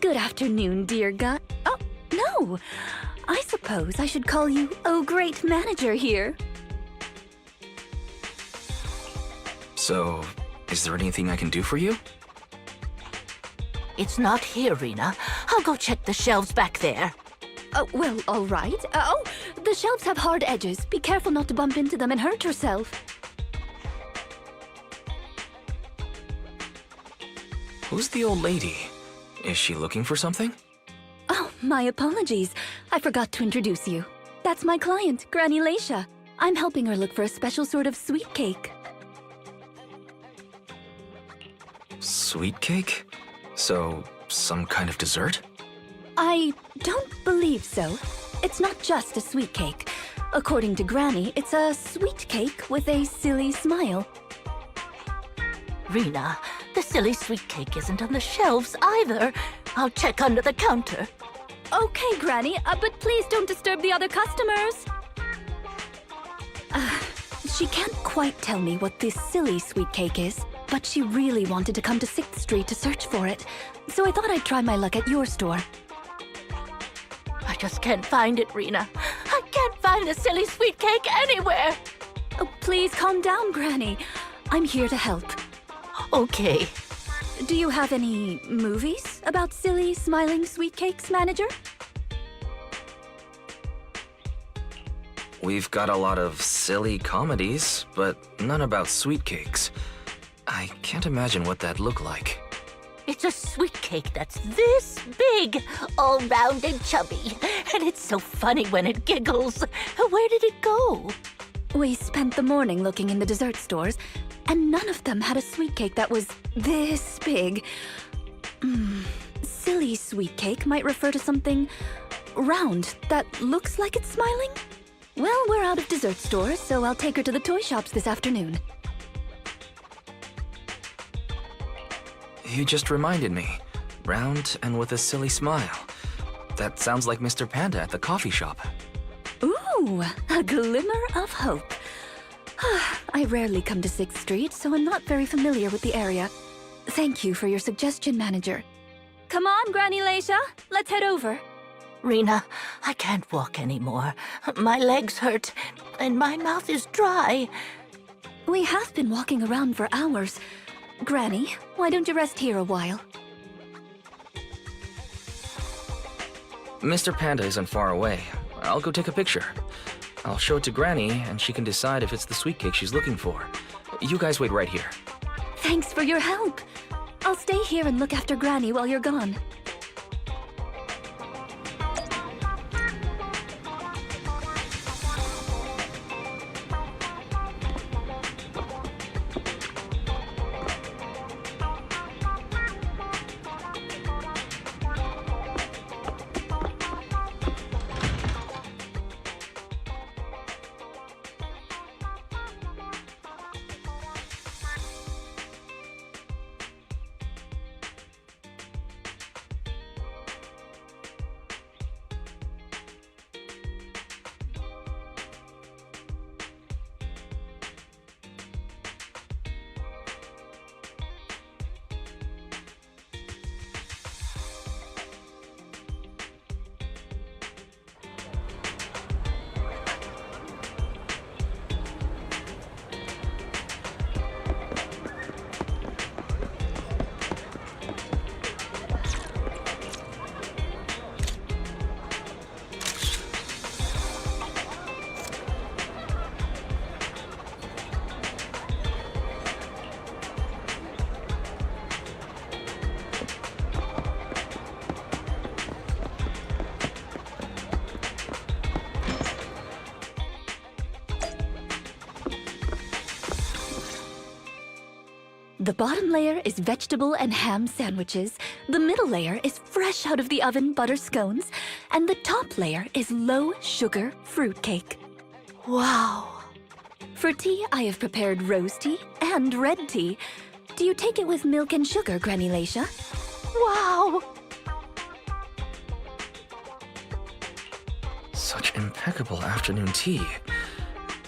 Good afternoon, dear guy. Oh, no. I suppose I should call you, oh, great manager here. So, is there anything I can do for you? It's not here, Rena. I'll go check the shelves back there. Oh, well, all right. Oh, the shelves have hard edges. Be careful not to bump into them and hurt yourself. Who's the old lady? Is she looking for something? Oh, my apologies. I forgot to introduce you. That's my client, Granny Laisha. I'm helping her look for a special sort of sweet cake. Sweet cake? So, some kind of dessert? I don't believe so. It's not just a sweet cake. According to Granny, it's a sweet cake with a silly smile. Rena, the silly sweet cake isn't on the shelves either. I'll check under the counter. Okay, Granny, but please don't disturb the other customers. She can't quite tell me what this silly sweet cake is, but she really wanted to come to 6th Street to search for it, so I thought I'd try my luck at your store. I just can't find it, Rena. I can't find the silly sweet cake anywhere. Oh, please calm down, Granny. I'm here to help. Okay. Do you have any movies about silly, smiling sweet cakes, manager? We've got a lot of silly comedies, but none about sweet cakes. I can't imagine what that'd look like. It's a sweet cake that's this big, all round and chubby. And it's so funny when it giggles. Where did it go? We spent the morning looking in the dessert stores, and none of them had a sweet cake that was this big. Silly sweet cake might refer to something round that looks like it's smiling? Well, we're out of dessert stores, so I'll take her to the toy shops this afternoon. You just reminded me. Round and with a silly smile. That sounds like Mr. Panda at the coffee shop. Ooh, a glimmer of hope. I rarely come to 6th Street, so I'm not very familiar with the area. Thank you for your suggestion, manager. Come on, Granny Laisha. Let's head over. Rena, I can't walk anymore. My legs hurt, and my mouth is dry. We have been walking around for hours. Granny, why don't you rest here a while? Mr. Panda isn't far away. I'll go take a picture. I'll show it to Granny, and she can decide if it's the sweet cake she's looking for. You guys wait right here. Thanks for your help. I'll stay here and look after Granny while you're gone. The bottom layer is vegetable and ham sandwiches, the middle layer is fresh out of the oven butter scones, and the top layer is low-sugar fruitcake. Wow. For tea, I have prepared rose tea and red tea. Do you take it with milk and sugar, Granny Laisha? Wow. Such impeccable afternoon tea.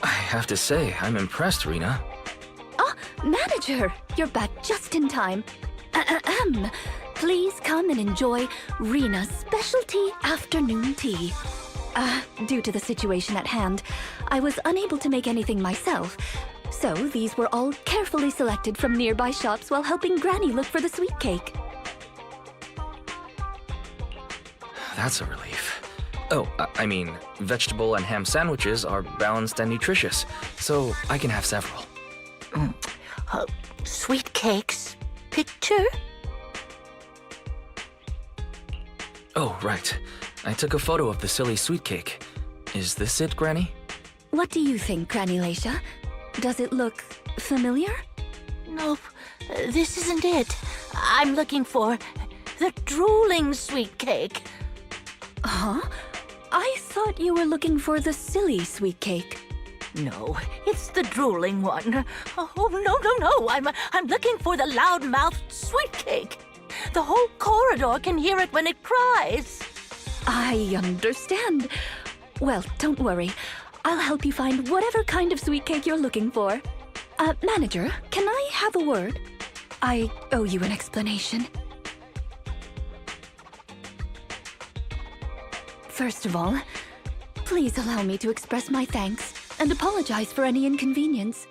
I have to say, I'm impressed, Rena. Oh, manager, you're back just in time. Please come and enjoy Rena's specialty afternoon tea. Due to the situation at hand, I was unable to make anything myself, so these were all carefully selected from nearby shops while helping Granny look for the sweet cake. That's a relief. Oh, I mean, vegetable and ham sandwiches are balanced and nutritious, so I can have several. Sweet cakes? Picture? Oh, right. I took a photo of the silly sweet cake. Is this it, Granny? What do you think, Granny Leisha? Does it look familiar? Nope, this isn't it. I'm looking for the drooling sweet cake. Huh? I thought you were looking for the silly sweet cake. No, it's the drooling one. Oh, no. I'm looking for the loud-mouthed sweet cake. The whole corridor can hear it when it cries. I understand. Well, don't worry. I'll help you find whatever kind of sweet cake you're looking for. Manager, can I have a word? I owe you an explanation. First of all, please allow me to express my thanks and apologize for any inconvenience.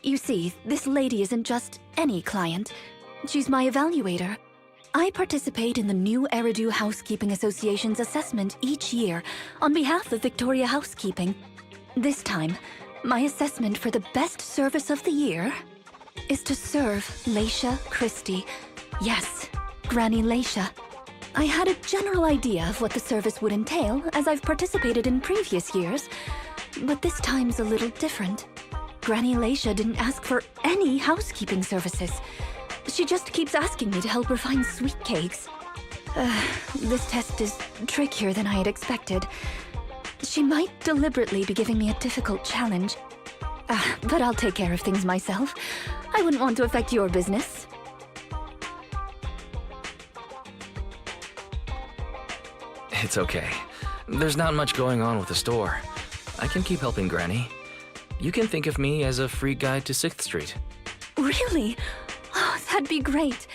You see, this lady isn't just any client. She's my evaluator. I participate in the new Eridu Housekeeping Association's assessment each year on behalf of Victoria Housekeeping. This time, my assessment for the best service of the year is to serve Leisha Christie. Yes, Granny Leisha. I had a general idea of what the service would entail, as I've participated in previous years, but this time's a little different. Granny Leisha didn't ask for any housekeeping services. She just keeps asking me to help her find sweet cakes. This test is trickier than I had expected. She might deliberately be giving me a difficult challenge. But I'll take care of things myself. I wouldn't want to affect your business. It's okay. There's not much going on with the store. I can keep helping Granny. You can think of me as a free guide to 6th Street. Really? Oh, that'd be great.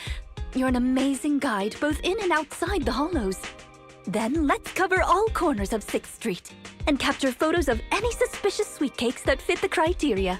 You're an amazing guide, both in and outside the hollows. Then let's cover all corners of 6th Street and capture photos of any suspicious sweet cakes that fit the criteria.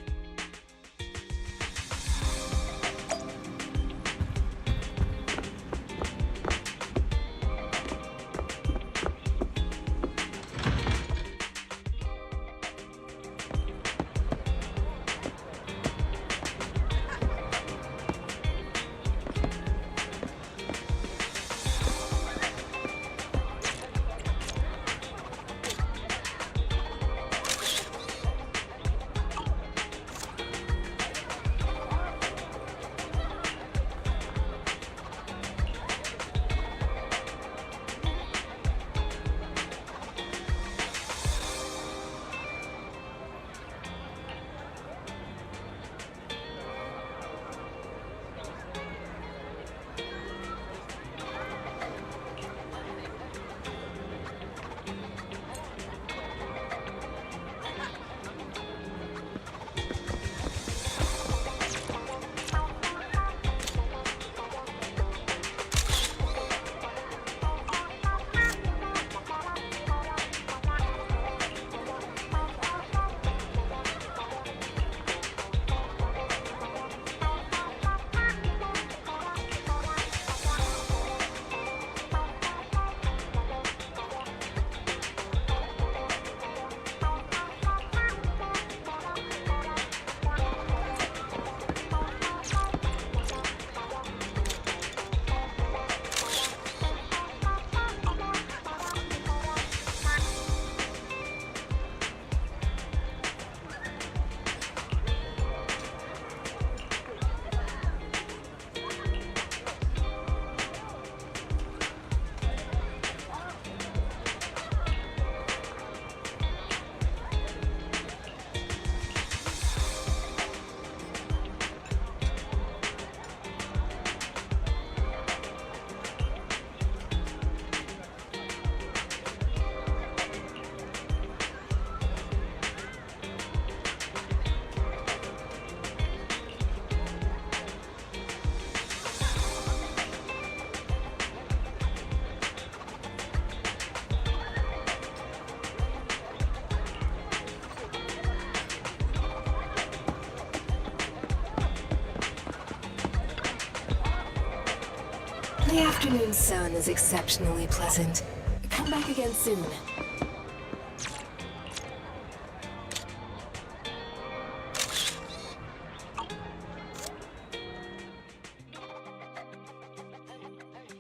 The afternoon sun is exceptionally pleasant. Come back again soon.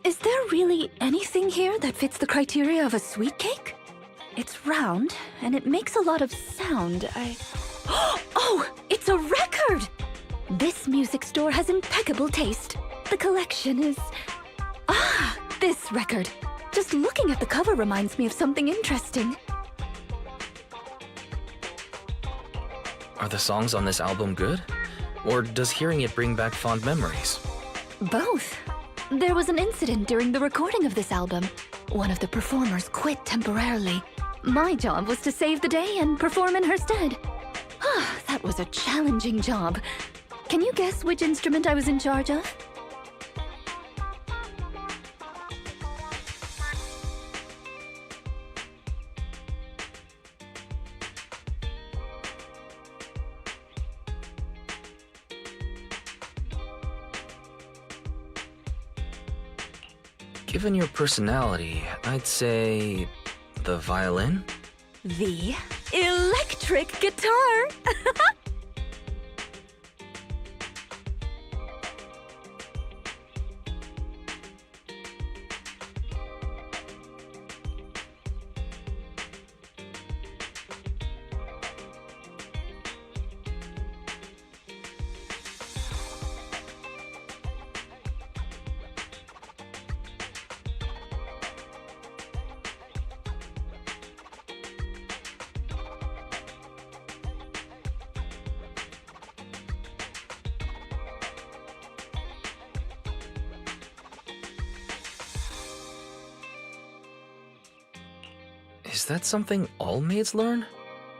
Is there really anything here that fits the criteria of a sweet cake? It's round, and it makes a lot of sound. Oh, it's a record! This music store has impeccable taste. The collection is... Ah, this record. Just looking at the cover reminds me of something interesting. Are the songs on this album good? Or does hearing it bring back fond memories? Both. There was an incident during the recording of this album. One of the performers quit temporarily. My job was to save the day and perform in her stead. That was a challenging job. Can you guess which instrument I was in charge of? Given your personality, I'd say... the violin? The electric guitar! Is that something all maids learn?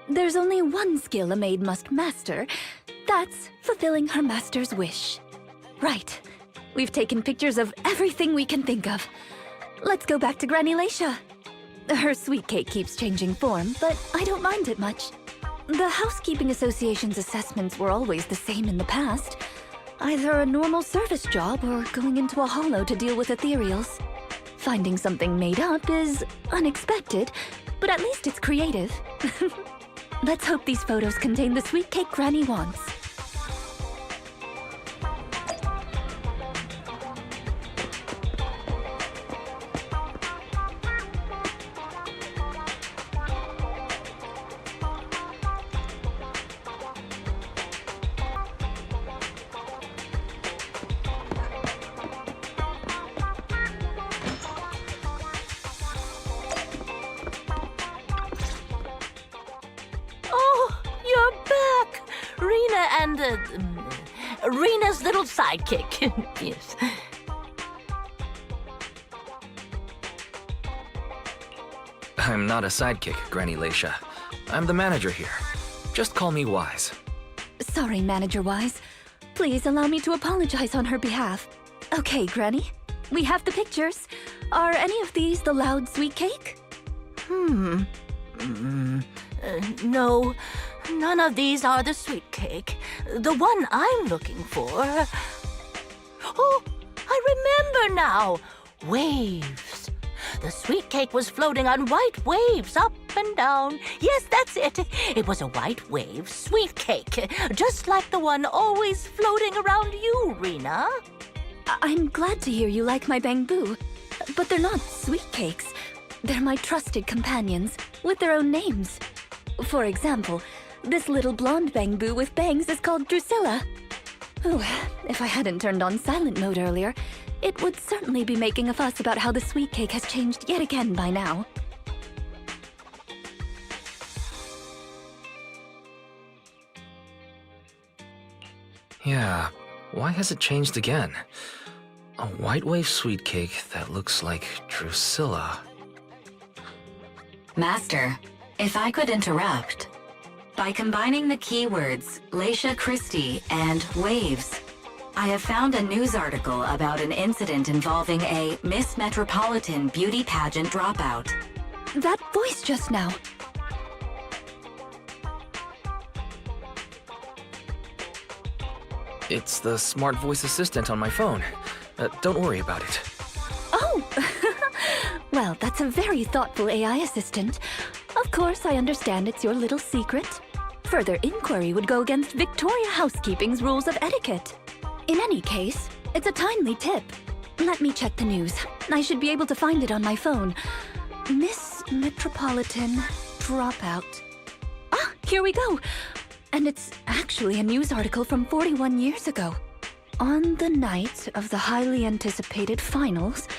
There's only one skill a maid must master. That's fulfilling her master's wish. Right. We've taken pictures of everything we can think of. Let's go back to Granny Laisha. Her sweet cake keeps changing form, but I don't mind it much. The Housekeeping Association's assessments were always the same in the past. Either a normal service job or going into a hollow to deal with ethereals. Finding something made up is unexpected, but at least it's creative. Let's hope these photos contain the sweet cake Granny wants. Rena's little sidekick. Yes. I'm not a sidekick, Granny Laisha. I'm the manager here. Just call me Wise. Sorry, Manager Wise. Please allow me to apologize on her behalf. Okay, Granny. We have the pictures. Are any of these the loud sweet cake? No, none of these are the sweet cake. The one I'm looking for... Oh, I remember now. Waves. The sweet cake was floating on white waves up and down. Yes, that's it. It was a white wave sweet cake, just like the one always floating around you, Rena. I'm glad to hear you like my bamboo, but they're not sweet cakes. They're my trusted companions, with their own names. For example, this little blonde bamboo with bangs is called Drusilla. Ooh, if I hadn't turned on silent mode earlier, it would certainly be making a fuss about how the sweet cake has changed yet again by now. Yeah, why has it changed again? A white wave sweet cake that looks like Drusilla. Master, if I could interrupt. By combining the keywords Laisha Christie and waves, I have found a news article about an incident involving a Miss Metropolitan beauty pageant dropout. That voice just now. It's the smart voice assistant on my phone. Don't worry about it. Well, that's a very thoughtful AI assistant. Of course, I understand it's your little secret. Further inquiry would go against Victoria Housekeeping's rules of etiquette. In any case, it's a timely tip. Let me check the news. I should be able to find it on my phone. Miss Metropolitan Dropout. Ah, here we go. And it's actually a news article from 41 years ago. On the night of the highly anticipated finals,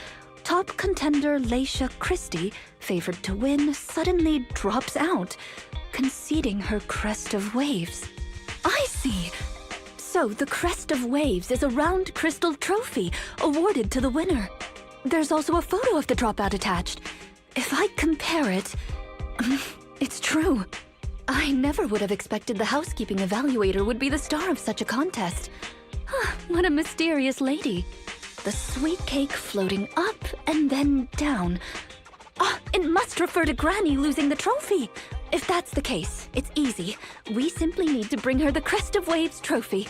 top contender Leisha Christie, favored to win, suddenly drops out, conceding her crest of waves. I see! So the crest of waves is a round crystal trophy awarded to the winner. There's also a photo of the dropout attached. If I compare it, it's true. I never would have expected the housekeeping evaluator would be the star of such a contest. What a mysterious lady. The sweet cake floating up and then down. It must refer to Granny losing the trophy. If that's the case, it's easy. We simply need to bring her the Crest of Waves trophy.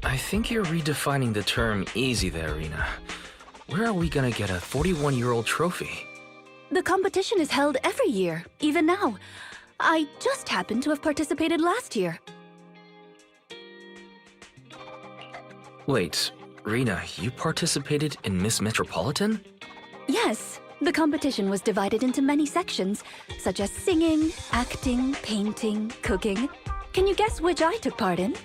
I think you're redefining the term easy there, Rena. Where are we gonna get a 41-year-old trophy? The competition is held every year, even now. I just happened to have participated last year. Wait, Rena, you participated in Miss Metropolitan? Yes, the competition was divided into many sections, such as singing, acting, painting, cooking. Can you guess which I took part in?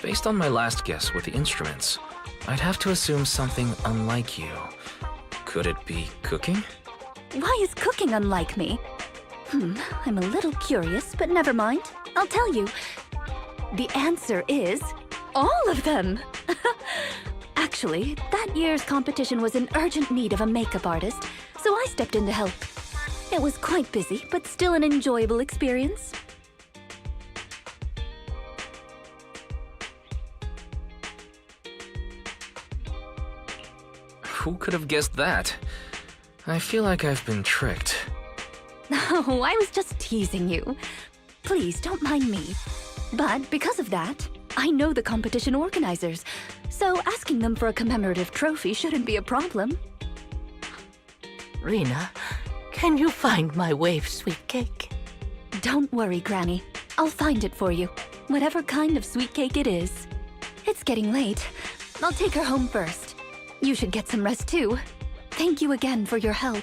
Based on my last guess with the instruments, I'd have to assume something unlike you. Could it be cooking? Why is cooking unlike me? I'm a little curious, but never mind. I'll tell you. The answer is all of them. Actually, that year's competition was in urgent need of a makeup artist, so I stepped in to help. It was quite busy, but still an enjoyable experience. Who could have guessed that? I feel like I've been tricked. Oh, I was just teasing you. Please, don't mind me. But because of that, I know the competition organizers, so asking them for a commemorative trophy shouldn't be a problem. Rena, can you find my wave sweet cake? Don't worry, Granny. I'll find it for you, whatever kind of sweet cake it is. It's getting late. I'll take her home first. You should get some rest too. Thank you again for your help.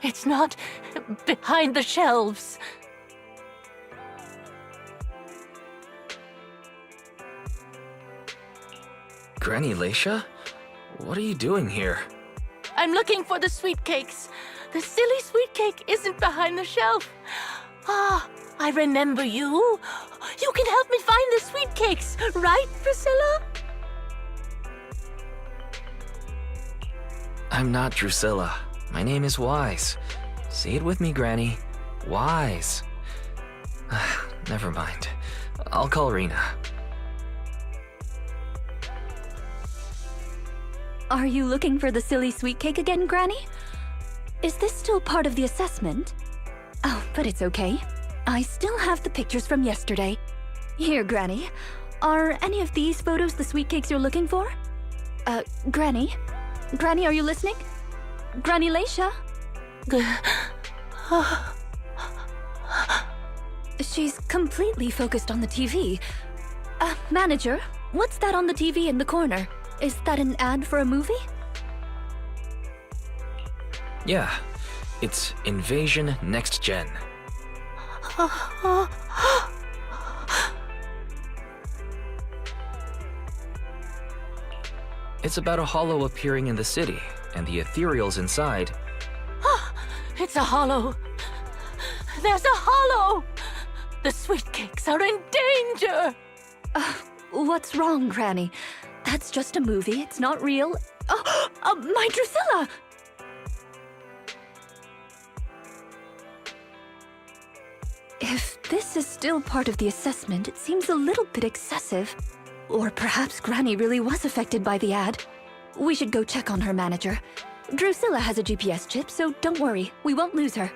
It's not behind the shelves. Granny Leisha? What are you doing here? I'm looking for the sweet cakes. The silly sweet cake isn't behind the shelf. Ah, I remember you. You can help me find the sweet cakes, right, Priscilla? I'm not Drusilla. My name is Wise. Say it with me, Granny. Wise. Never mind. I'll call Rena. Are you looking for the silly sweet cake again, Granny? Is this still part of the assessment? Oh, but it's okay. I still have the pictures from yesterday. Here, Granny. Are any of these photos the sweet cakes you're looking for? Granny? Granny, are you listening? Granny Leisha? She's completely focused on the TV. Manager, what's that on the TV in the corner? Is that an ad for a movie? Yeah, it's Invasion Next Gen. It's about a hollow appearing in the city, and the ethereals inside. It's a hollow. There's a hollow. The sweet cakes are in danger. What's wrong, Granny? That's just a movie, it's not real. My Drusilla! If this is still part of the assessment, it seems a little bit excessive. Or perhaps Granny really was affected by the ad. We should go check on her, Manager. Drusilla has a GPS chip, so don't worry, we won't lose her.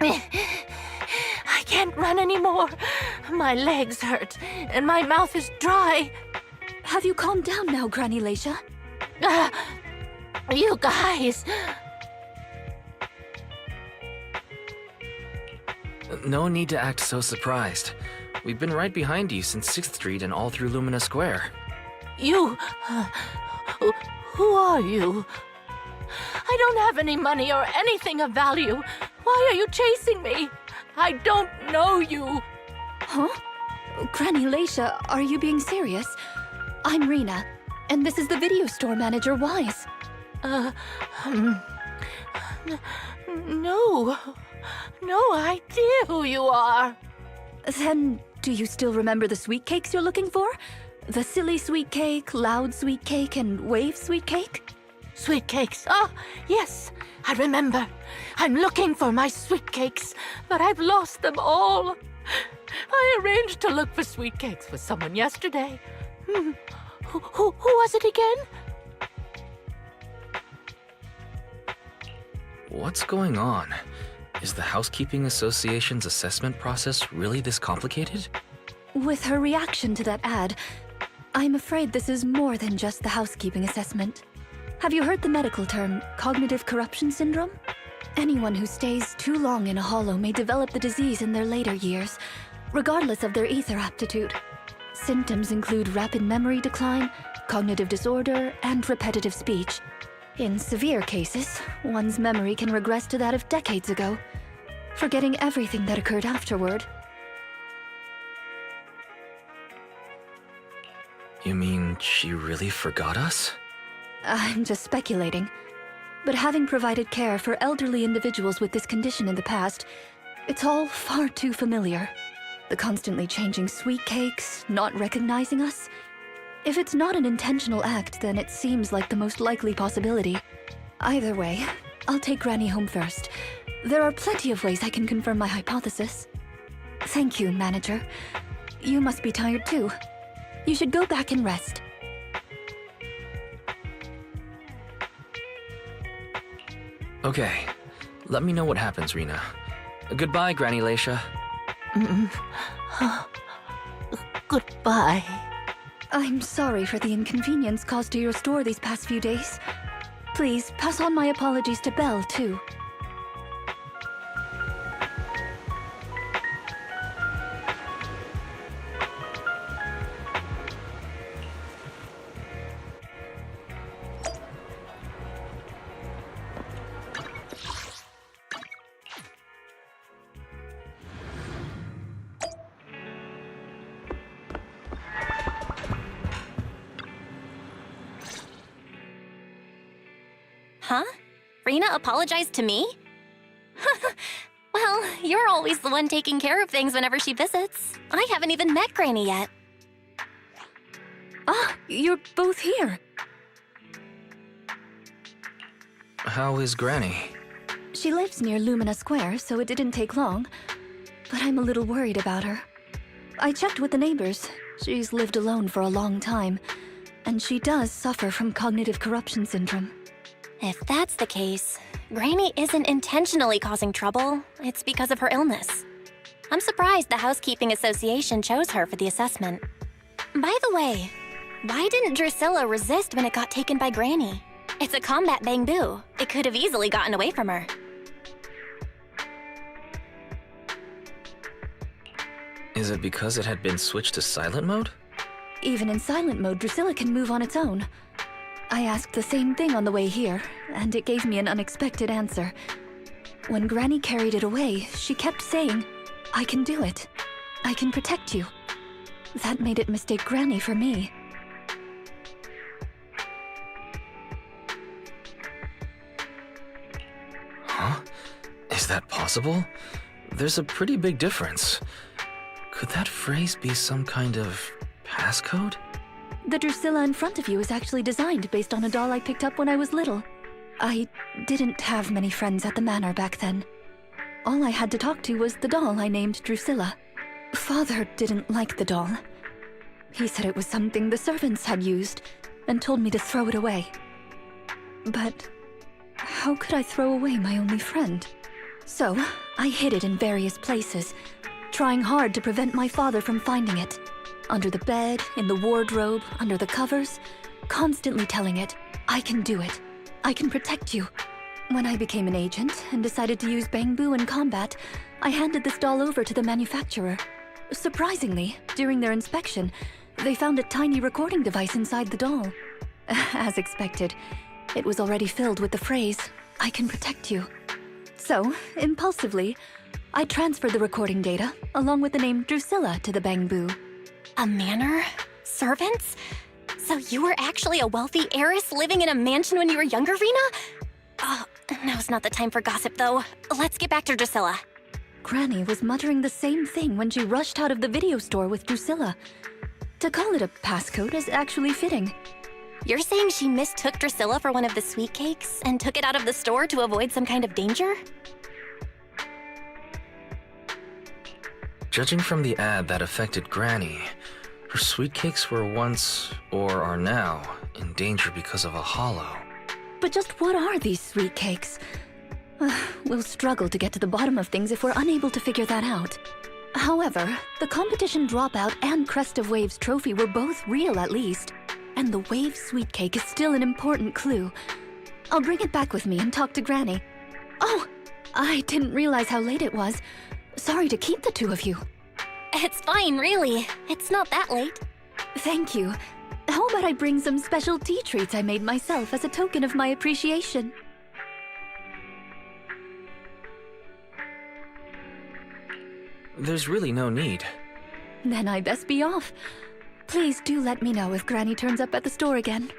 I can't run anymore. My legs hurt, and my mouth is dry. Have you calmed down now, Granny Leisha? You guys. No need to act so surprised. We've been right behind you since 6th Street and all through Lumina Square. You. Who are you? I don't have any money or anything of value. Why are you chasing me? I don't know you. Huh? Granny Leisha, are you being serious? I'm Rena, and this is the video store manager, Wise. No. No idea who you are. Then, do you still remember the sweet cakes you're looking for? The silly sweet cake, loud sweet cake, and wave sweet cake? Sweet cakes. Oh, yes, I remember. I'm looking for my sweet cakes, but I've lost them all. I arranged to look for sweet cakes with someone yesterday. Who was it again? What's going on? Is the Housekeeping Association's assessment process really this complicated? With her reaction to that ad, I'm afraid this is more than just the housekeeping assessment. Have you heard the medical term, cognitive corruption syndrome? Anyone who stays too long in a hollow may develop the disease in their later years, regardless of their ether aptitude. Symptoms include rapid memory decline, cognitive disorder, and repetitive speech. In severe cases, one's memory can regress to that of decades ago, forgetting everything that occurred afterward. You mean she really forgot us? I'm just speculating. But having provided care for elderly individuals with this condition in the past, it's all far too familiar. The constantly changing sweet cakes, not recognizing us. If it's not an intentional act, then it seems like the most likely possibility. Either way, I'll take Granny home first. There are plenty of ways I can confirm my hypothesis. Thank you, Manager. You must be tired too. You should go back and rest. Okay, let me know what happens, Rena. Goodbye, Granny Leisha. Goodbye. I'm sorry for the inconvenience caused to your store these past few days. Please, pass on my apologies to Belle, too. Huh? Rena apologized to me? Well, you're always the one taking care of things whenever she visits. I haven't even met Granny yet. Ah, you're both here. How is Granny? She lives near Lumina Square, so it didn't take long. But I'm a little worried about her. I checked with the neighbors. She's lived alone for a long time, and she does suffer from cognitive corruption syndrome. If that's the case, Granny isn't intentionally causing trouble. It's because of her illness. I'm surprised the Housekeeping Association chose her for the assessment. By the way, why didn't Drusilla resist when it got taken by Granny? It's a combat bamboo. It could have easily gotten away from her. Is it because it had been switched to silent mode? Even in silent mode, Drusilla can move on its own. I asked the same thing on the way here, and it gave me an unexpected answer. When Granny carried it away, she kept saying, "I can do it. I can protect you." That made it mistake Granny for me. Huh? Is that possible? There's a pretty big difference. Could that phrase be some kind of passcode? The Drusilla in front of you is actually designed based on a doll I picked up when I was little. I didn't have many friends at the manor back then. All I had to talk to was the doll I named Drusilla. Father didn't like the doll. He said it was something the servants had used and told me to throw it away. But how could I throw away my only friend? So, I hid it in various places, trying hard to prevent my father from finding it. Under the bed, in the wardrobe, under the covers, constantly telling it, I can do it. I can protect you. When I became an agent and decided to use Bangbu in combat, I handed this doll over to the manufacturer. Surprisingly, during their inspection, they found a tiny recording device inside the doll. As expected, it was already filled with the phrase, I can protect you. So, impulsively, I transferred the recording data, along with the name Drusilla, to the Bangbu. A manor? Servants? So you were actually a wealthy heiress living in a mansion when you were younger, Rena? Oh, now's not the time for gossip, though. Let's get back to Drusilla. Granny was muttering the same thing when she rushed out of the video store with Drusilla. To call it a passcode is actually fitting. You're saying she mistook Drusilla for one of the sweet cakes and took it out of the store to avoid some kind of danger? Judging from the ad that affected Granny, her sweet cakes were once, or are now, in danger because of a hollow. But just what are these sweet cakes? We'll struggle to get to the bottom of things if we're unable to figure that out. However, the competition dropout and Crest of Waves trophy were both real at least, and the Wave sweet cake is still an important clue. I'll bring it back with me and talk to Granny. Oh, I didn't realize how late it was. Sorry to keep the two of you. It's fine, really. It's not that late. Thank you. How about I bring some special tea treats I made myself as a token of my appreciation? There's really no need. Then I best be off. Please do let me know if Granny turns up at the store again.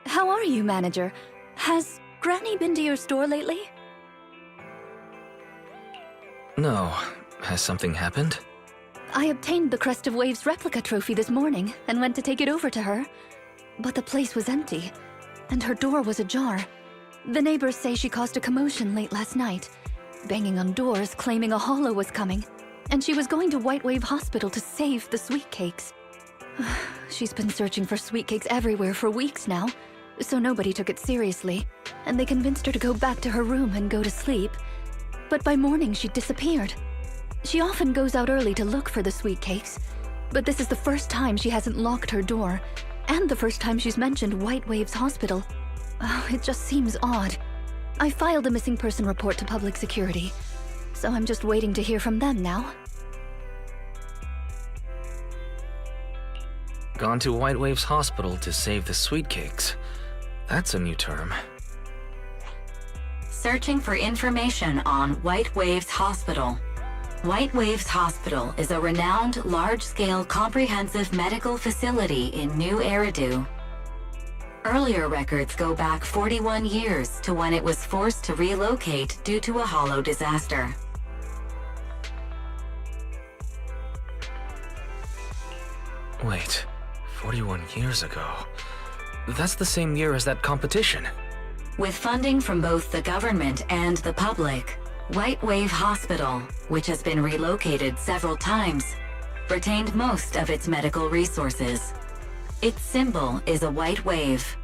How are you, manager? Has Granny been to your store lately? No. Has something happened? I obtained the Crest of Waves replica trophy this morning and went to take it over to her. But the place was empty, and her door was ajar. The neighbors say she caused a commotion late last night, banging on doors claiming a hollow was coming, and she was going to White Wave Hospital to save the sweet cakes. She's been searching for sweet cakes everywhere for weeks now, so nobody took it seriously, and they convinced her to go back to her room and go to sleep. But by morning, she'd disappeared. She often goes out early to look for the sweet cakes, but this is the first time she hasn't locked her door, and the first time she's mentioned White Waves Hospital. It just seems odd. I filed a missing person report to public security, so I'm just waiting to hear from them now. Gone to White Waves Hospital to save the sweet cakes. That's a new term. Searching for information on White Waves Hospital. White Waves Hospital is a renowned large-scale comprehensive medical facility in New Eridu. Earlier records go back 41 years to when it was forced to relocate due to a hollow disaster. Wait, 41 years ago? That's the same year as that competition. With funding from both the government and the public, White Wave Hospital, which has been relocated several times, retained most of its medical resources. Its symbol is a white wave.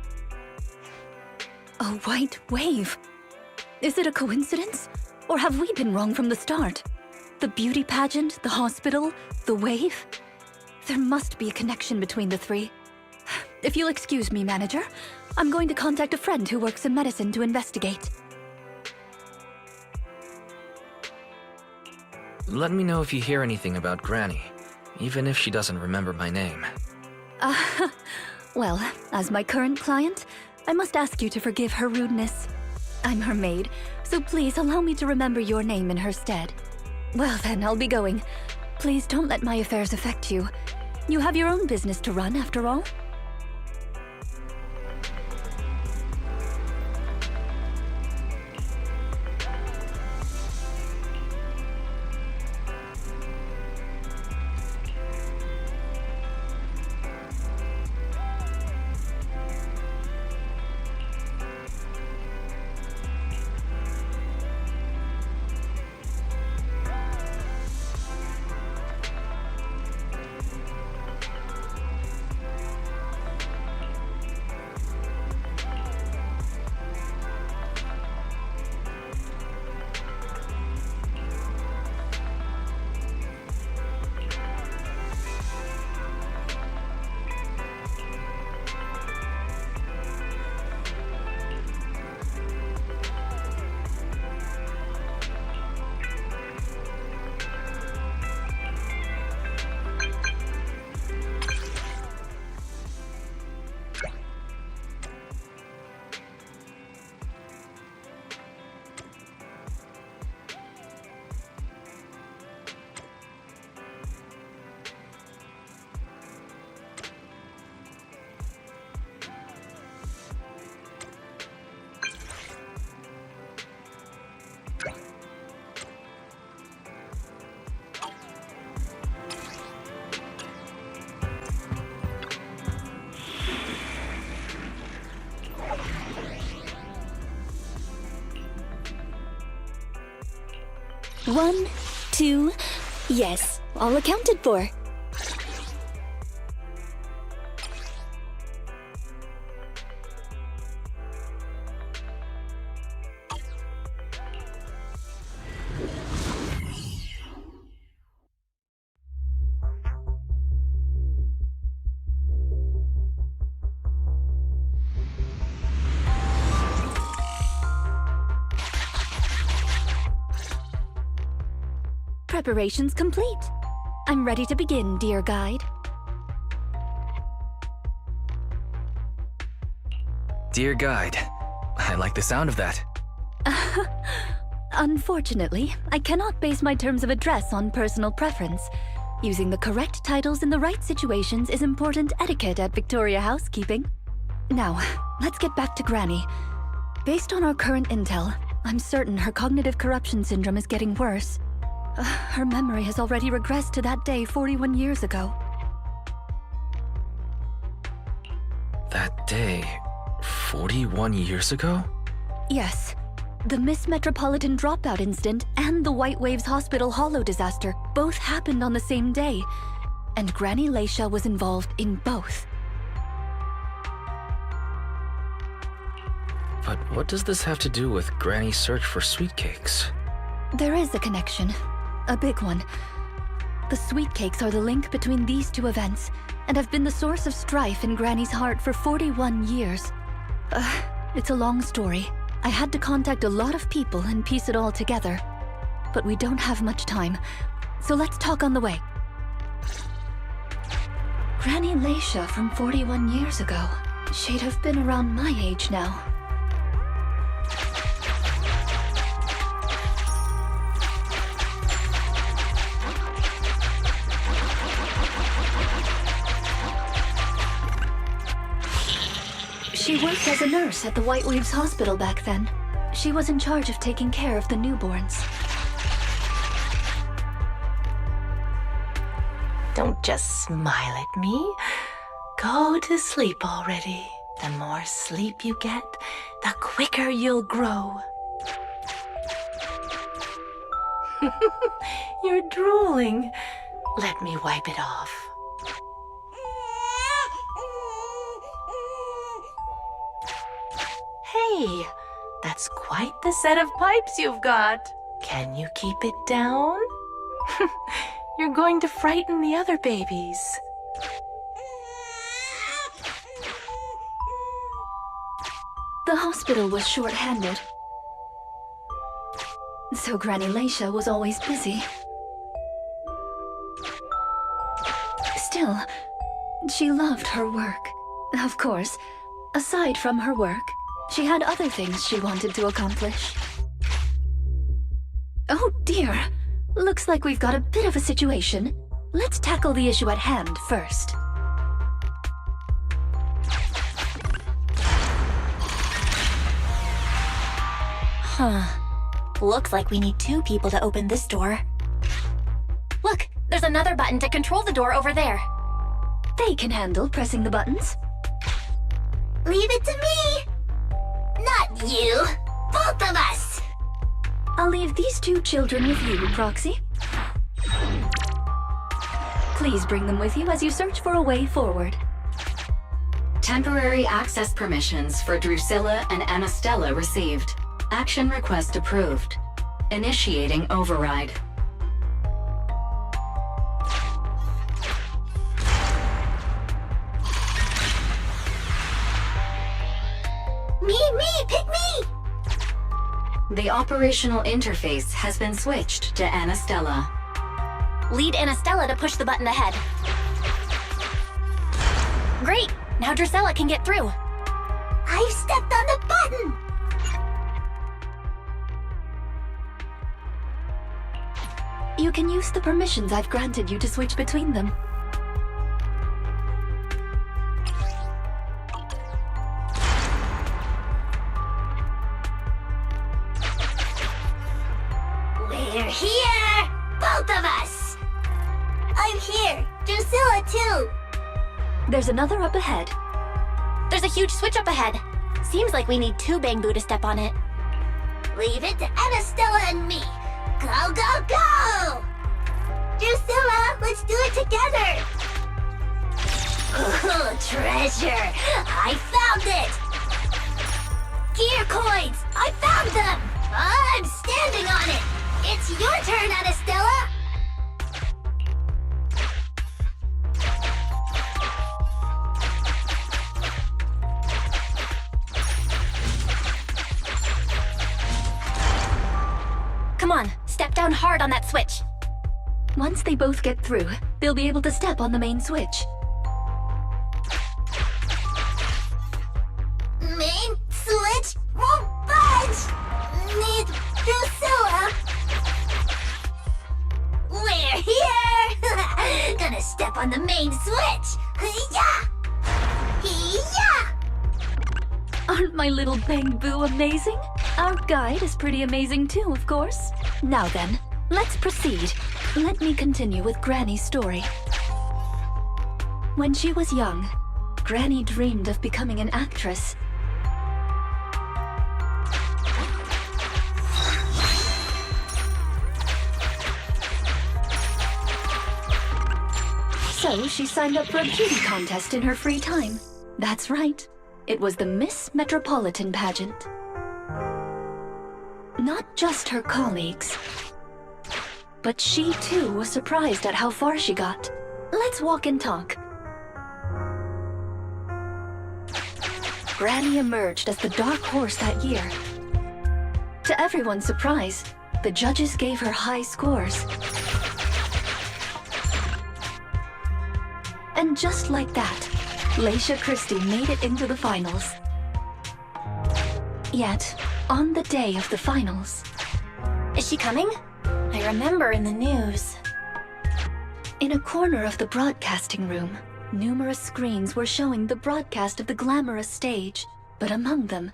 A white wave? Is it a coincidence? Or have we been wrong from the start? The beauty pageant, the hospital, the wave? There must be a connection between the three. If you'll excuse me, manager, I'm going to contact a friend who works in medicine to investigate. Let me know if you hear anything about Granny, even if she doesn't remember my name. Well, as my current client, I must ask you to forgive her rudeness. I'm her maid, so please allow me to remember your name in her stead. Well then, I'll be going. Please don't let my affairs affect you. You have your own business to run, after all. One, two, yes, all accounted for. Preparations complete. I'm ready to begin, dear guide. Dear guide, I like the sound of that. Unfortunately, I cannot base my terms of address on personal preference. Using the correct titles in the right situations is important etiquette at Victoria Housekeeping. Now, let's get back to Granny. Based on our current intel, I'm certain her cognitive corruption syndrome is getting worse. Her memory has already regressed to that day 41 years ago. That day, 41 years ago? Yes. The Miss Metropolitan dropout incident and the White Waves Hospital Hollow disaster both happened on the same day, and Granny Leisha was involved in both. But what does this have to do with Granny's search for sweet cakes? There is a connection. A big one. The sweet cakes are the link between these two events, and have been the source of strife in Granny's heart for 41 years. It's a long story. I had to contact a lot of people and piece it all together. But we don't have much time, so let's talk on the way. Granny Leisha from 41 years ago. She'd have been around my age now. She worked as a nurse at the White Waves Hospital back then. She was in charge of taking care of the newborns. Don't just smile at me. Go to sleep already. The more sleep you get, the quicker you'll grow. You're drooling. Let me wipe it off. Hey, that's quite the set of pipes you've got. Can you keep it down? You're going to frighten the other babies. The hospital was short-handed, so Granny Leisha was always busy. Still, she loved her work. Of course, aside from her work, she had other things she wanted to accomplish. Oh dear, looks like we've got a bit of a situation. Let's tackle the issue at hand first. Huh. Looks like we need 2 people to open this door. Look, there's another button to control the door over there. They can handle pressing the buttons. Leave it to me! Not you! Both of us! I'll leave these 2 children with you, Proxy. Please bring them with you as you search for a way forward. Temporary access permissions for Drusilla and Anastella received. Action request approved. Initiating override. Me, pick me! The operational interface has been switched to Anastella. Lead Anastella to push the button ahead. Great! Now Drusilla can get through. I've stepped on the button! You can use the permissions I've granted you to switch between them. We're here! Both of us! I'm here! Drusilla too! There's another up ahead. There's a huge switch up ahead. Seems like we need 2 Bangbu to step on it. Leave it to Anastella and me! Go, go, go! Drusilla, let's do it together! Oh, treasure! I found it! Gear coins! I found them! I'm standing on it! It's your turn, Anastella! Come on, step down hard on that switch. Once they both get through, they'll be able to step on the main switch. Main switch won't budge! Need Drusilla! We're here! Gonna step on the main switch! Yeah! Yeah! Aren't my little Bangbu amazing? Our guide is pretty amazing too, of course. Now then, let's proceed. Let me continue with Granny's story. When she was young, Granny dreamed of becoming an actress. So she signed up for a beauty contest in her free time. That's right. It was the Miss Metropolitan pageant. Not just her colleagues, but she too was surprised at how far she got. Let's walk and talk. Granny emerged as the dark horse that year. To everyone's surprise, the judges gave her high scores. And just like that, Leisha Christie made it into the finals. Yet, on the day of the finals... Is she coming? I remember in the news. In a corner of the broadcasting room, numerous screens were showing the broadcast of the glamorous stage. But among them,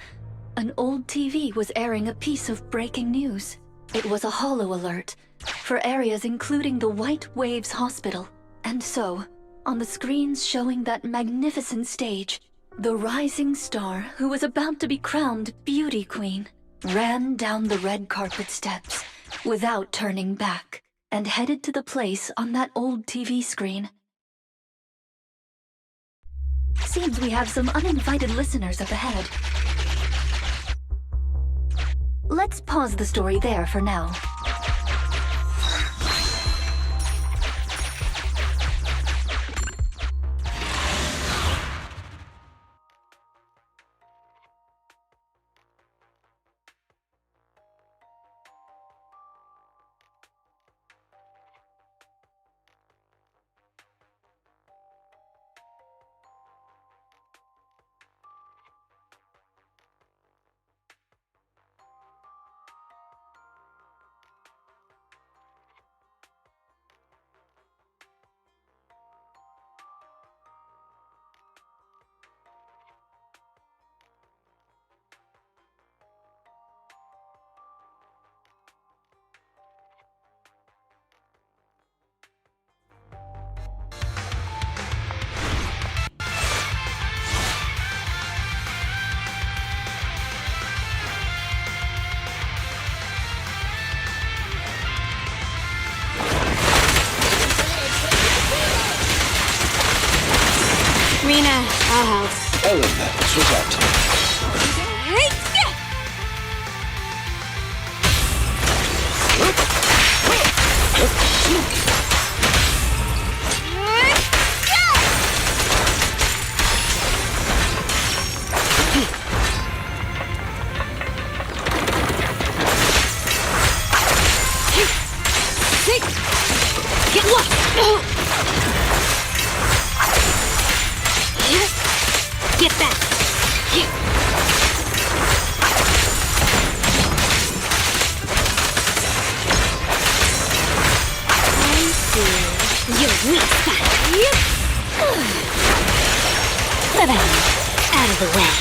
an old TV was airing a piece of breaking news. It was a holo alert for areas including the White Waves Hospital. And so, on the screens showing that magnificent stage, the rising star who was about to be crowned Beauty Queen ran down the red carpet steps without turning back. and headed to the place on that old TV screen. Seems we have some uninvited listeners up ahead. Let's pause the story there for now. Rena, I'll help. Ellen, switch out. Get lost! Get back! I see. You're weak spot. Sebastiane, out of the way.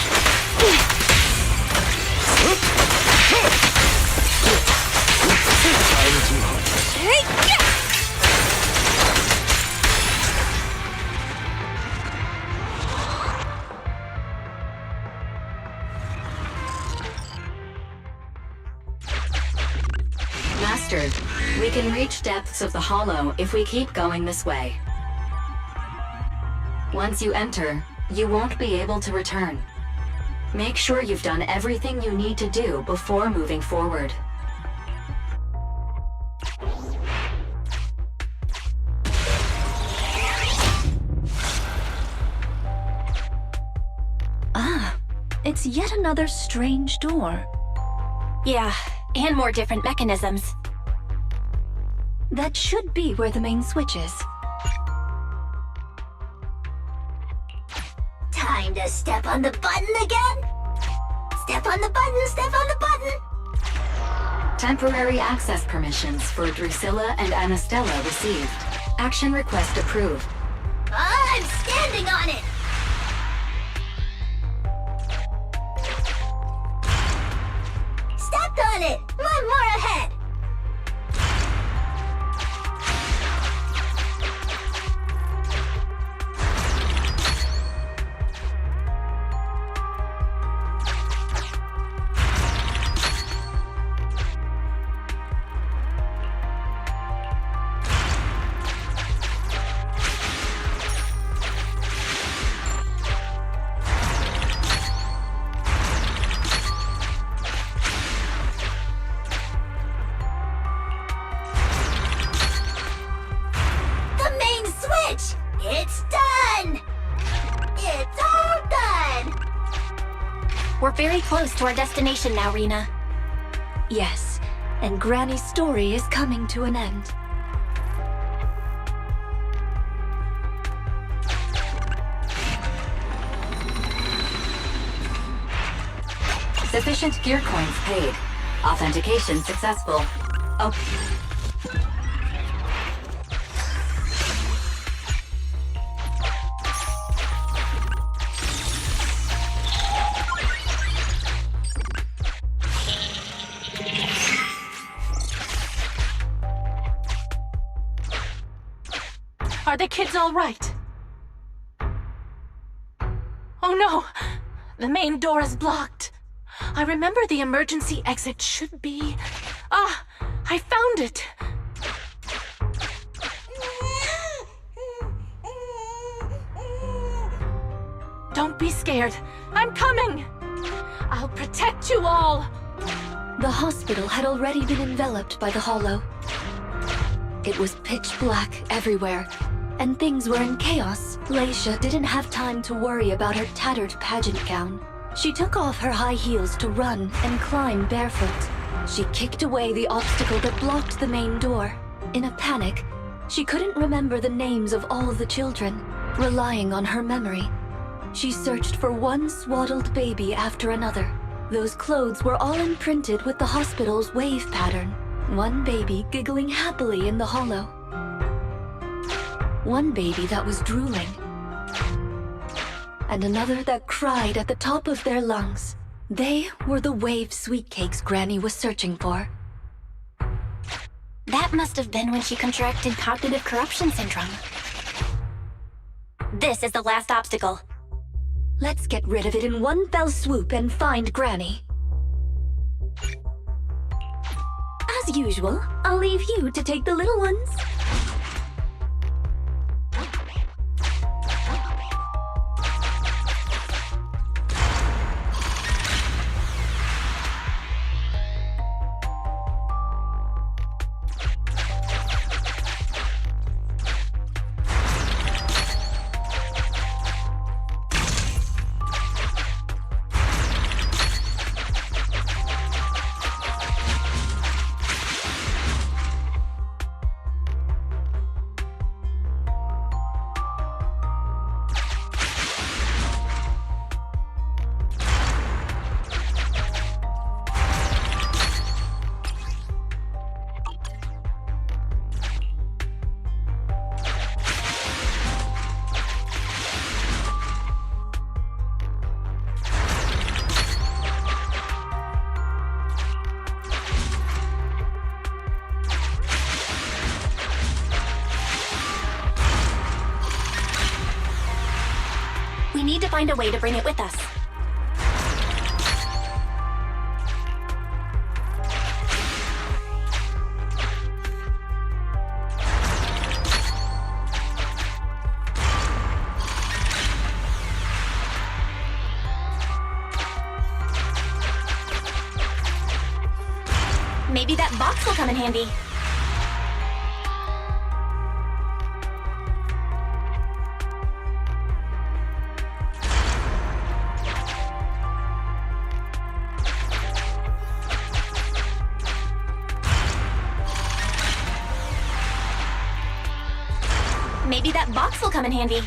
Master, we can reach depths of the hollow if we keep going this way. Once you enter, you won't be able to return. Make sure you've done everything you need to do before moving forward. Ah, it's yet another strange door. Yeah, and more different mechanisms. That should be where the main switch is. Time to step on the button again? Step on the button, step on the button! Temporary access permissions for Drusilla and Anastella received. Action request approved. I'm standing on it! Stepped on it! One more ahead! It's done! It's all done! We're very close to our destination now, Rena. Yes, and Granny's story is coming to an end. Sufficient gear coins paid. Authentication successful. Oh. Are the kids all right? Oh no! The main door is blocked. I remember the emergency exit should be... Ah! I found it! Don't be scared. I'm coming. I'll protect you all. The hospital had already been enveloped by the hollow. It was pitch black everywhere, and things were in chaos. Leisha didn't have time to worry about her tattered pageant gown. She took off her high heels to run and climb barefoot. She kicked away the obstacle that blocked the main door. In a panic, she couldn't remember the names of all the children. Relying on her memory, she searched for one swaddled baby after another. Those clothes were all imprinted with the hospital's wave pattern. One baby giggling happily in the hollow. One baby that was drooling. And another that cried at the top of their lungs. They were the wave sweet cakes Granny was searching for. That must have been when she contracted cognitive corruption syndrome. This is the last obstacle. Let's get rid of it in one fell swoop and find Granny. As usual, I'll leave you to take the little ones. We need to find a way to bring it with us. Maybe that box will come in handy. Maybe that box will come in handy.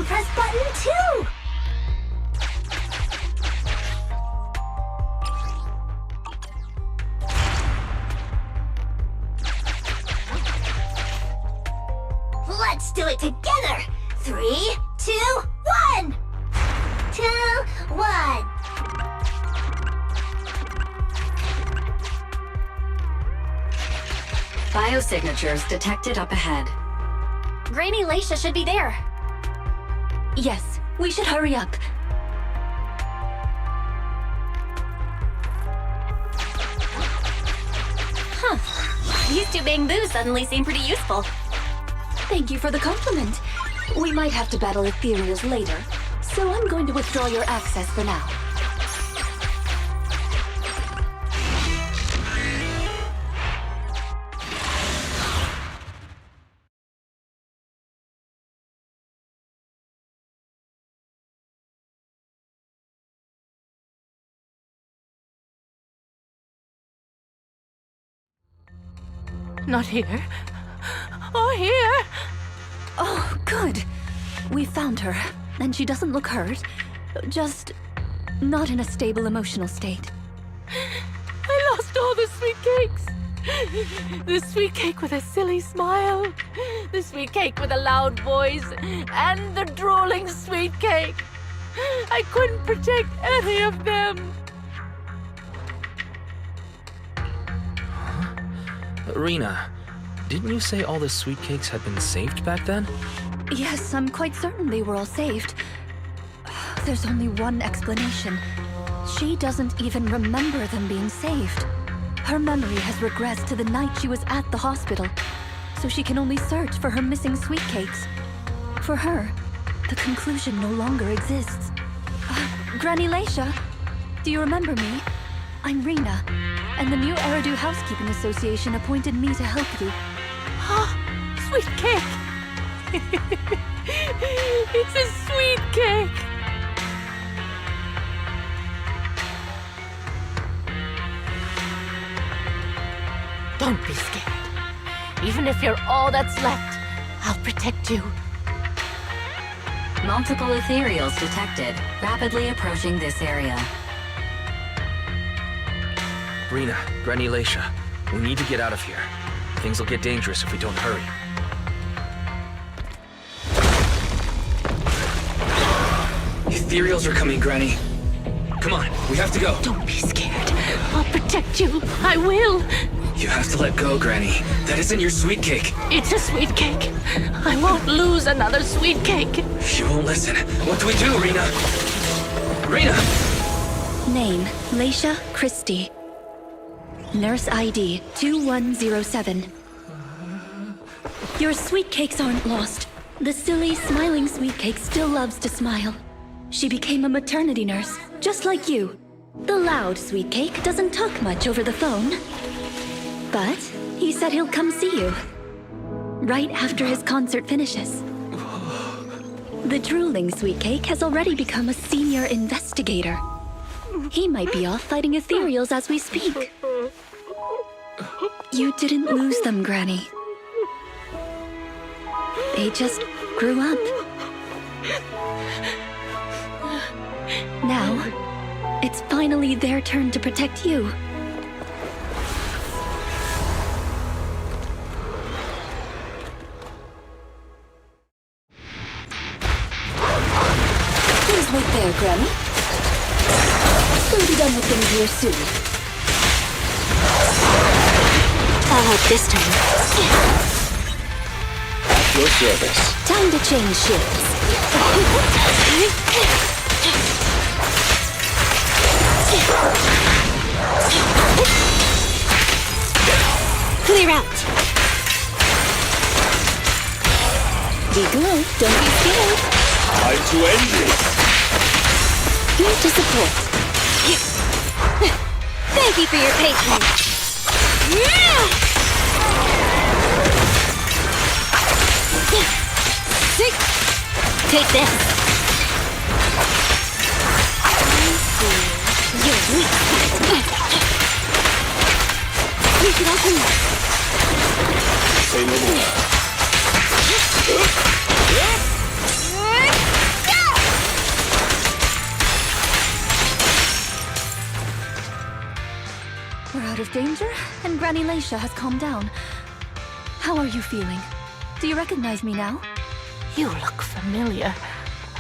Press button 2! Let's do it together! 3, 2, 1! 2, 1! Biosignatures detected up ahead. Granny Leisha should be there. Yes, we should hurry up. Huh. These two bamboos suddenly seem pretty useful. Thank you for the compliment. We might have to battle ethereals later, so I'm going to withdraw your access for now. Not here. Or here. Oh, good. We found her, and she doesn't look hurt. Just not in a stable emotional state. I stole the sweet cakes. The sweet cake with a silly smile, the sweet cake with a loud voice, and the drooling sweet cake. I couldn't protect any of them. Rena, didn't you say all the sweet cakes had been saved back then? Yes, I'm quite certain they were all saved. There's only one explanation. She doesn't even remember them being saved. Her memory has regressed to the night she was at the hospital, so she can only search for her missing sweet cakes. For her, the conclusion no longer exists. Granny Leisha, do you remember me? I'm Rena, and the new Eridu Housekeeping Association appointed me to help you. Sweet cake! It's a sweet cake! Don't be scared. Even if you're all that's left, I'll protect you. Multiple ethereals detected, rapidly approaching this area. Rena, Granny Leisha, we need to get out of here. Things will get dangerous if we don't hurry. Ethereals are coming, Granny. Come on, we have to go. Don't be scared. I'll protect you. I will. You have to let go, Granny. That isn't your sweet cake. It's a sweet cake. I won't lose another sweet cake. She won't listen. What do we do, Rena? Rena! Name, Leisha Christie. Nurse ID 2107. Your sweet cakes aren't lost. The silly, smiling sweet cake still loves to smile. She became a maternity nurse, just like you. The loud sweet cake doesn't talk much over the phone. But he said he'll come see you. Right after his concert finishes. The drooling sweet cake has already become a senior investigator. He might be off fighting ethereals as we speak. You didn't lose them, Granny. They just grew up. Now, it's finally their turn to protect you. Please wait there, Granny. We'll be done with things here soon. I'll help this time. At your service. Time to change shifts. Clear out. Be good, don't be scared. Time to end this. Here to support. Thank you for your patience. Take this. You're weak. Take it open. Say no more. We're out of danger, and Granny Leisha has calmed down. How are you feeling? Do you recognize me now? You look familiar.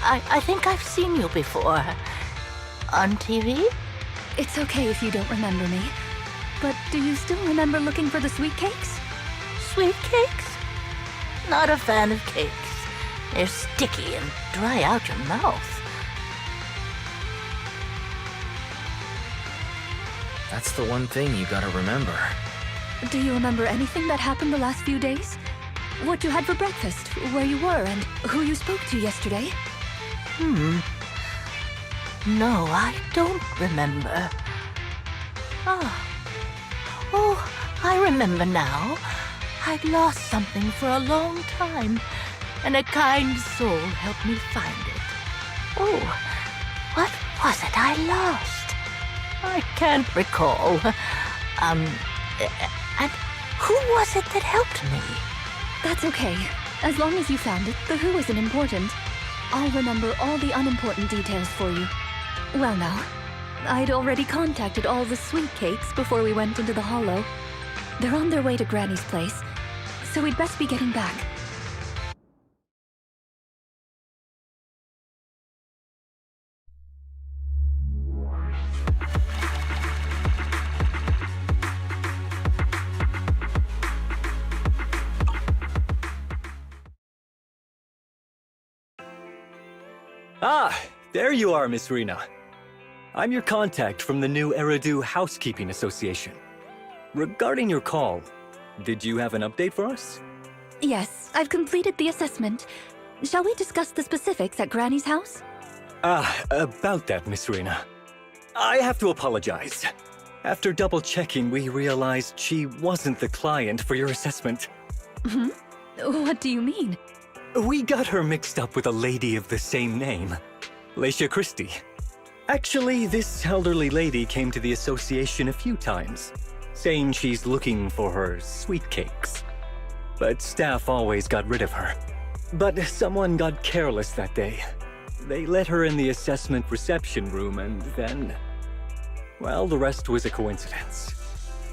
I think I've seen you before. On TV? It's okay if you don't remember me. But do you still remember looking for the sweet cakes? Sweet cakes? Not a fan of cakes. They're sticky and dry out your mouth. That's the one thing you gotta remember. Do you remember anything that happened the last few days? What you had for breakfast, where you were, and who you spoke to yesterday? No, I don't remember. Oh, I remember now. I'd lost something for a long time, and a kind soul helped me find it. Oh, what was it I lost? I can't recall. And who was it that helped me? That's okay. As long as you found it, the who isn't important. I'll remember all the unimportant details for you. Well now, I'd already contacted all the sweet cakes before we went into the hollow. They're on their way to Granny's place, so we'd best be getting back. Ah, there you are, Miss Rena. I'm your contact from the new Eridu Housekeeping Association. Regarding your call, did you have an update for us? Yes, I've completed the assessment. Shall we discuss the specifics at Granny's house? About that, Miss Rena. I have to apologize. After double-checking, we realized she wasn't the client for your assessment. What do you mean? We got her mixed up with a lady of the same name, Leisha Christie. Actually, this elderly lady came to the association a few times, saying she's looking for her sweet cakes. But staff always got rid of her. But someone got careless that day. They let her in the assessment reception room and then... well, the rest was a coincidence.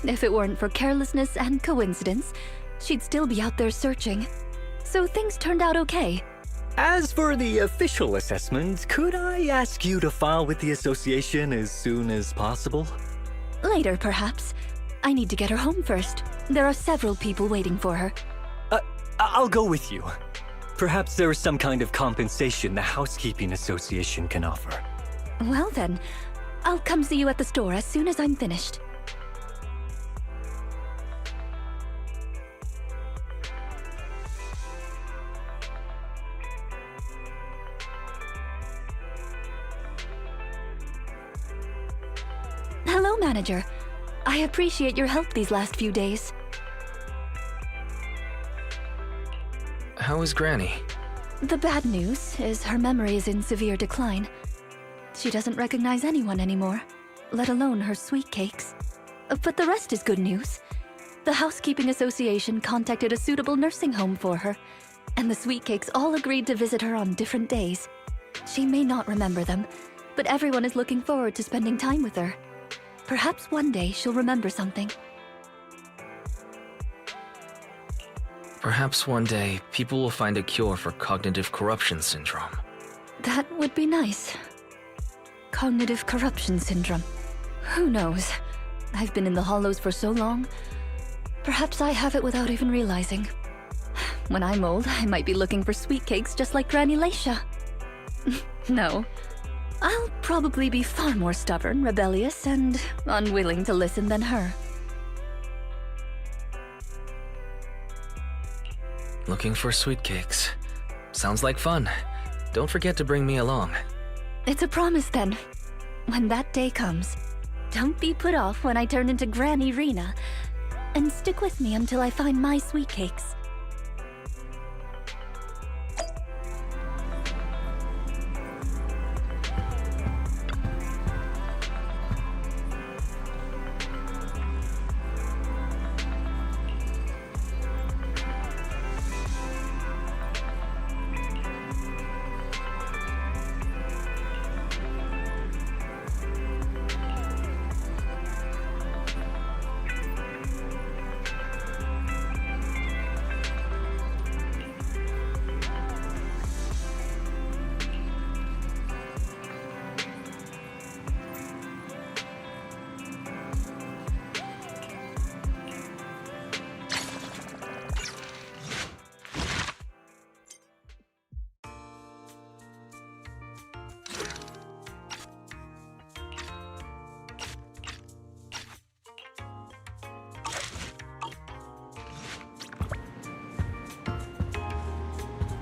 If it weren't for carelessness and coincidence, she'd still be out there searching. So things turned out okay. As for the official assessment, could I ask you to file with the association as soon as possible? Later, perhaps. I need to get her home first. There are several people waiting for her. I'll go with you. Perhaps there is some kind of compensation the Housekeeping Association can offer. Well then, I'll come see you at the store as soon as I'm finished. Hello, Manager. I appreciate your help these last few days. How is Granny? The bad news is her memory is in severe decline. She doesn't recognize anyone anymore, let alone her sweet cakes. But the rest is good news. The Housekeeping Association contacted a suitable nursing home for her, and the sweet cakes all agreed to visit her on different days. She may not remember them, but everyone is looking forward to spending time with her. Perhaps one day she'll remember something. Perhaps one day, people will find a cure for cognitive corruption syndrome. That would be nice. Cognitive corruption syndrome. Who knows? I've been in the Hollows for so long. Perhaps I have it without even realizing. When I'm old, I might be looking for sweet cakes just like Granny Leisha. No. I'll probably be far more stubborn, rebellious, and unwilling to listen than her. Looking for sweet cakes. Sounds like fun. Don't forget to bring me along. It's a promise then. When that day comes, don't be put off when I turn into Granny Rena, and stick with me until I find my sweet cakes.